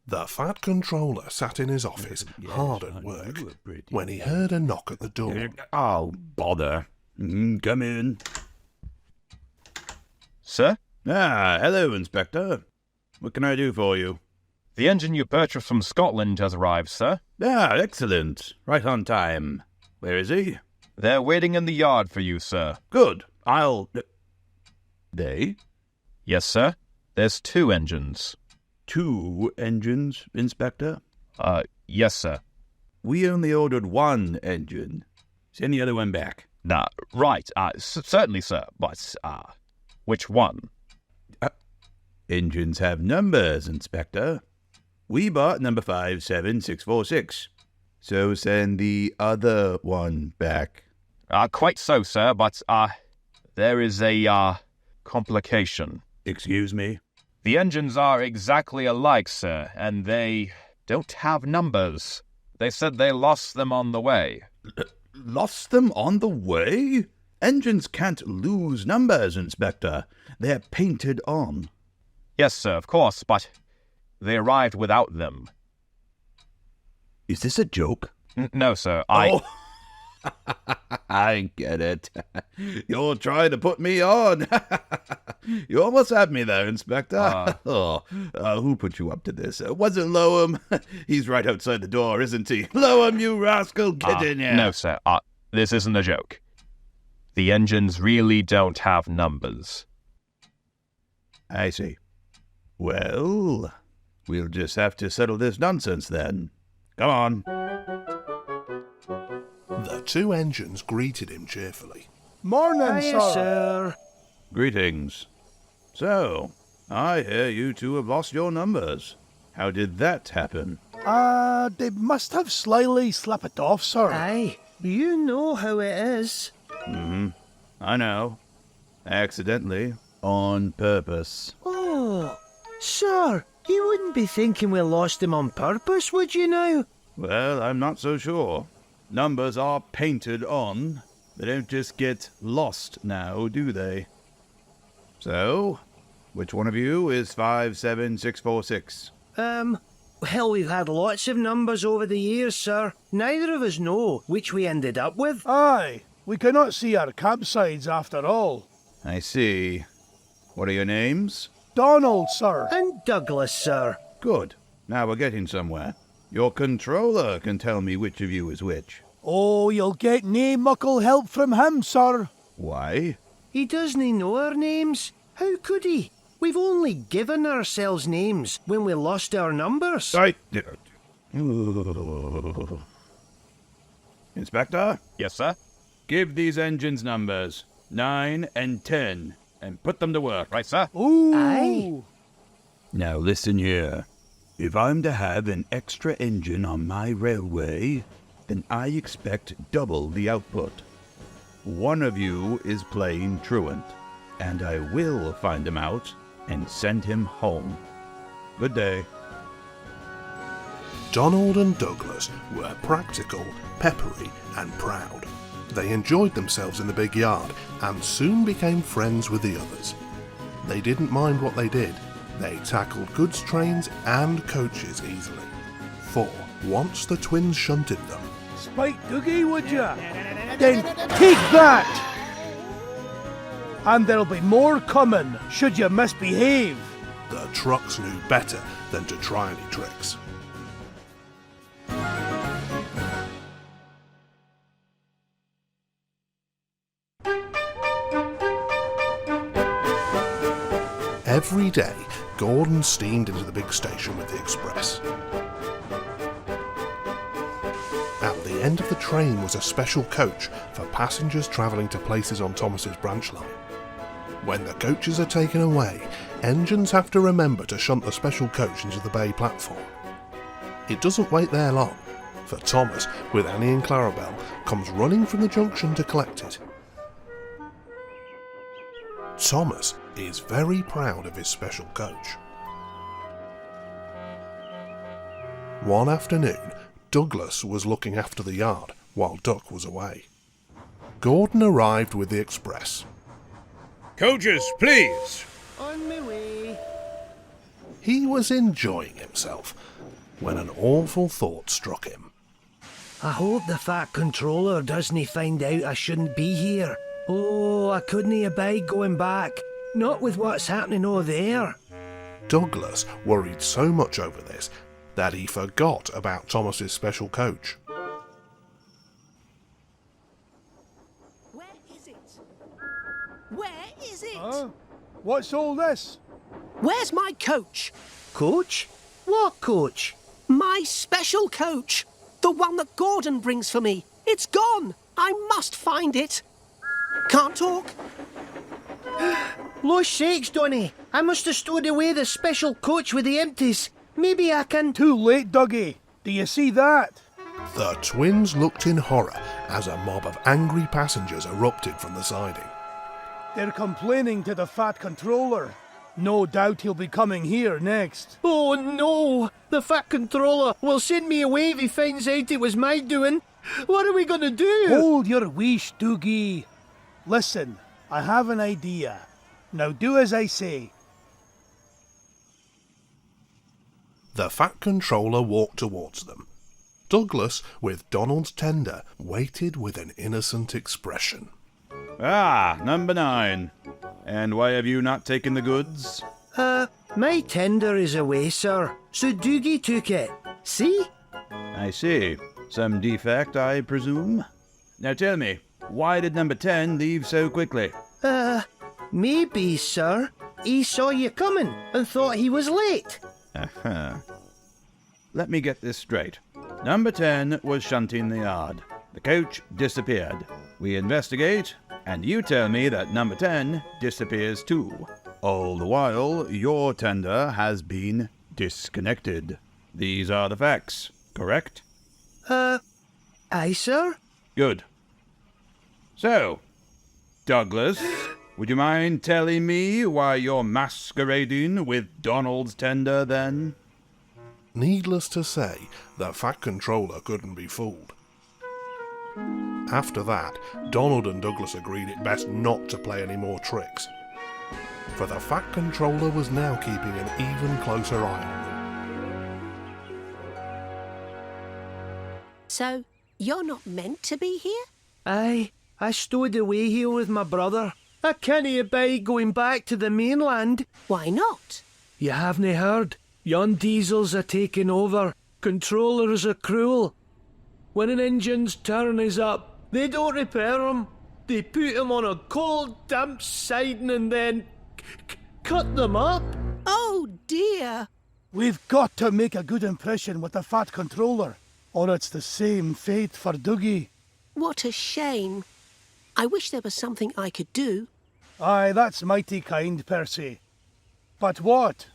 The fat controller sat in his office, hard at work, when he heard a knock at the door. Oh, bother. Come in. Sir? Ah, hello, Inspector. What can I do for you? The engine you purchased from Scotland has arrived, sir. Ah, excellent. Right on time. Where is he? They're waiting in the yard for you, sir. Good. They? Yes, sir. There's 2 engines. 2 engines, Inspector? Yes, sir. We only ordered 1 engine. Send the other one back. Right. Certainly, sir. But, which one? Engines have numbers, Inspector. We bought number 57646. So send the other one back. Quite so, sir, but, there is a, complication. Excuse me? The engines are exactly alike, sir, and they don't have numbers. They said they lost them on the way. Lost them on the way? Engines can't lose numbers, Inspector. They're painted on. Yes, sir, of course, but they arrived without them. Is this a joke? No, sir, Oh, I get it. You're trying to put me on. You almost had me there, Inspector. Who put you up to this? Wasn't Loam? He's right outside the door, isn't he? Loam, you rascal, get in here. No, sir, this isn't a joke. The engines really don't have numbers. I see. Well, we'll just have to settle this nonsense then. Come on. The 2 engines greeted him cheerfully. Morning, sir. Greetings. So, I hear you 2 have lost your numbers. How did that happen? They must have slyly slipped it off, sir. Aye, you know how it is. I know. Accidentally. On purpose. Oh, sir, you wouldn't be thinking we lost him on purpose, would you now? Well, I'm not so sure. Numbers are painted on. They don't just get lost now, do they? So, which one of you is 57646? Well, we've had lots of numbers over the years, sir. Neither of us know which we ended up with. Aye, we cannot see our campsites after all. I see. What are your names? Donald, sir. And Douglas, sir. Good. Now we're getting somewhere. Your controller can tell me which of you is which. Oh, you'll get nae muckle help from him, sir. Why? He doesn't know our names. How could he? We've only given ourselves names when we lost our numbers. Inspector? Yes, sir? Give these engines numbers 9 and 10 and put them to work. Right, sir? Ooh. Aye. Now listen here. If I'm to have an extra engine on my railway, then I expect double the output. One of you is playing truant, and I will find him out and send him home. Good day. Donald and Douglas were practical, peppery and proud. They enjoyed themselves in the big yard and soon became friends with the others. They didn't mind what they did. They tackled goods trains and coaches easily. For once the twins shunted them. Spike Doogie, would ya? Then take that! And there'll be more coming, should you misbehave. The trucks knew better than to try any tricks. Every day, Gordon steamed into the big station with the express. At the end of the train was a special coach for passengers travelling to places on Thomas's branch line. When the coaches are taken away, engines have to remember to shunt the special coach into the bay platform. It doesn't wait there long, for Thomas, with Annie and Clarabelle, comes running from the junction to collect it. Thomas is very proud of his special coach. One afternoon, Douglas was looking after the yard while Duck was away. Gordon arrived with the express. Coaches, please! On my way. He was enjoying himself. when an awful thought struck him. I hope the Fat Controller doesn't find out I shouldn't be here. Oh, I couldn't abide going back. Not with what's happening over there. Douglas worried so much over this that he forgot about Thomas's special coach. Where is it? Where is it? Huh? What's all this? Where's my coach? Coach? What coach? My special coach. The one that Gordon brings for me. It's gone. I must find it. Can't talk. Lost sakes, Donny. I must have stowed away the special coach with the empties. Maybe I can... Too late, Dougie. Do you see that? The twins looked in horror as a mob of angry passengers erupted from the siding. They're complaining to the Fat Controller. No doubt he'll be coming here next. Oh no! The Fat Controller will send me away if he finds out it was my doing. What are we going to do? Hold your wish, Dougie. Listen, I have an idea. Now do as I say. The Fat Controller walked towards them. Douglas, with Donald's tender, waited with an innocent expression. Ah, number 9. And why have you not taken the goods? My tender is away, sir. So Doogie took it. See? I see. Some defect, I presume? Now tell me, why did number 10 leave so quickly? Maybe, sir. He saw you coming and thought he was late. Uh-huh. Let me get this straight. Number 10 was shunting the yard. The coach disappeared. We investigate, and you tell me that number 10 disappears too. All the while, your tender has been disconnected. These are the facts, correct? Aye, sir? Good. So, Douglas, would you mind telling me why you're masquerading with Donald's tender then? Needless to say, the Fat Controller couldn't be fooled. After that, Donald and Douglas agreed it best not to play any more tricks, for the Fat Controller was now keeping an even closer eye on them. So, you're not meant to be here? Aye, I stowed away here with my brother. I can't abide going back to the mainland. Why not? You haven't heard? Yon diesels are taking over. Controllers are cruel. When an engine's turn is up, they don't repair 'em. They put 'em on a cold, damp siding and then cut them up. Oh dear. We've got to make a good impression with the Fat Controller, or it's the same fate for Dougie. What a shame. I wish there was something I could do. Aye, that's mighty kind, Percy. But what?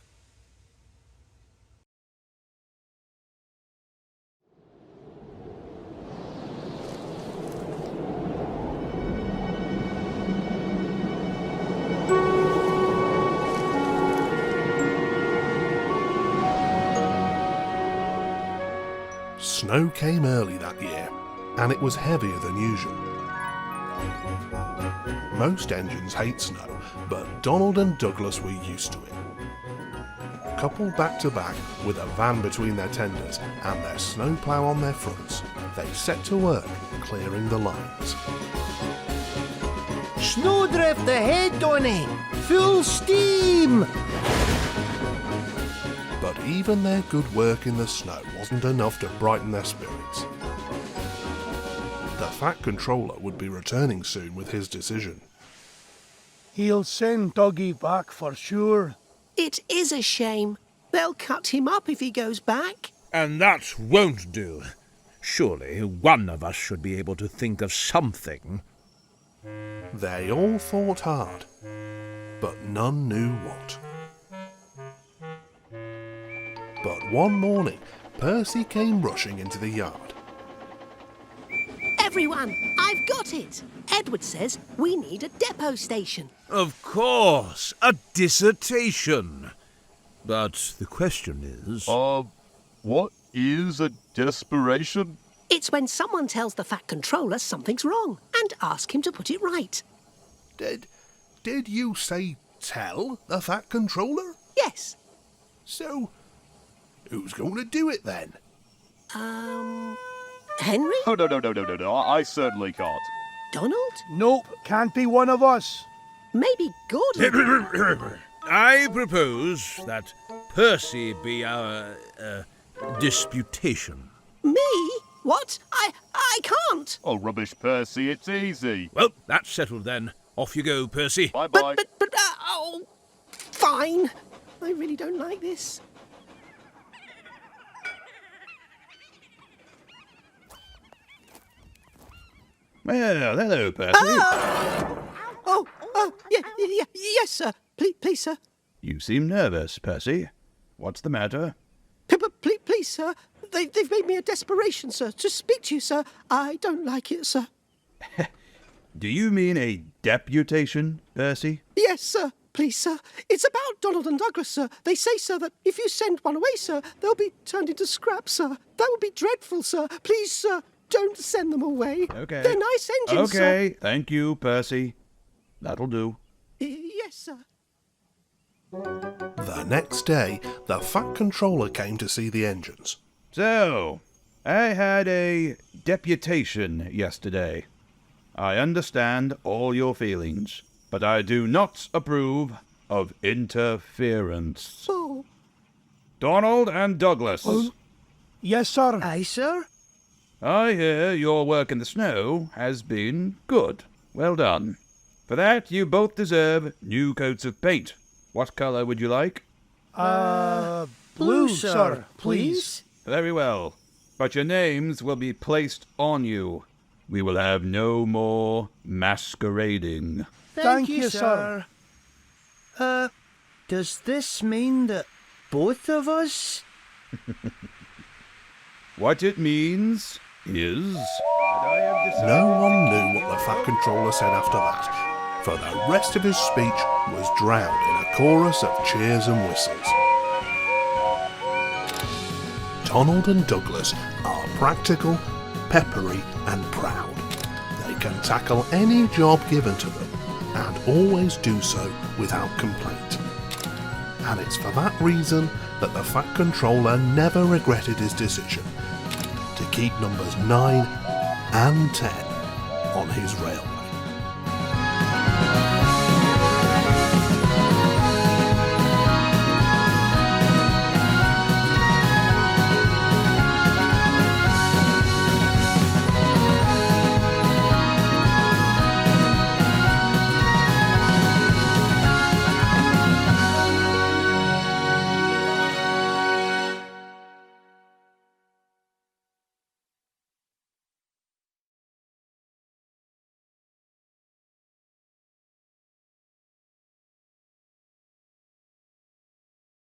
Snow came early that year, and it was heavier than usual. Most engines hate snow, but Donald and Douglas were used to it. Coupled back to back with a van between their tenders and their snowplough on their fronts, they set to work clearing the lines. Snowdrift ahead, Donny! Full steam! But even their good work in the snow wasn't enough to brighten their spirits. The Fat Controller would be returning soon with his decision. He'll send Dougie back for sure. It is a shame. They'll cut him up if he goes back. And that won't do. Surely one of us should be able to think of something. They all thought hard, but none knew what. But one morning, Percy came rushing into the yard. Everyone, I've got it. Edward says we need a depot station. Of course, a dissertation. But the question is... What is a desperation? It's when someone tells the Fat Controller something's wrong and ask him to put it right. Did you say tell the Fat Controller? Yes. So, Who's going to do it then? Henry? Oh, no. I certainly can't. Donald? Nope, can't be one of us. Maybe Gordon? I propose that Percy be our disputation. Me? What? I can't. Oh, rubbish, Percy, it's easy. Well, that's settled then. Off you go, Percy. Bye-bye. Oh, fine. I really don't like this. Well, hello, Percy. Yes, sir. Please, sir. You seem nervous, Percy. What's the matter? Please, sir. They've made me a desperation, sir, to speak to you, sir. I don't like it, sir. Do you mean a deputation, Percy? Yes, sir. Please, sir. It's about Donald and Douglas, sir. They say, sir, that if you send one away, sir, they'll be turned into scrap, sir. That would be dreadful, sir. Please, sir, don't send them away. Okay. They're nice engines, sir. Okay, thank you, Percy. That'll do. Yes, sir. The next day, the Fat Controller came to see the engines. So, I had a deputation yesterday. I understand all your feelings, but I do not approve of interference. Oh. Donald and Douglas, Yes, sir. Aye, sir. I hear your work in the snow has been good. Well done. For that, you both deserve new coats of paint. What colour would you like? Blue, sir, please. Very well. But your names will be placed on you. We will have no more masquerading. Thank you, sir. Does this mean that both of us? What it means is that I have decided... No one knew what the Fat Controller said after that, for the rest of his speech was drowned in a chorus of cheers and whistles. Donald and Douglas are practical, peppery and proud. They can tackle any job given to them and always do so without complaint. And it's for that reason that the Fat Controller never regretted his decision to keep numbers 9 and 10 on his railway.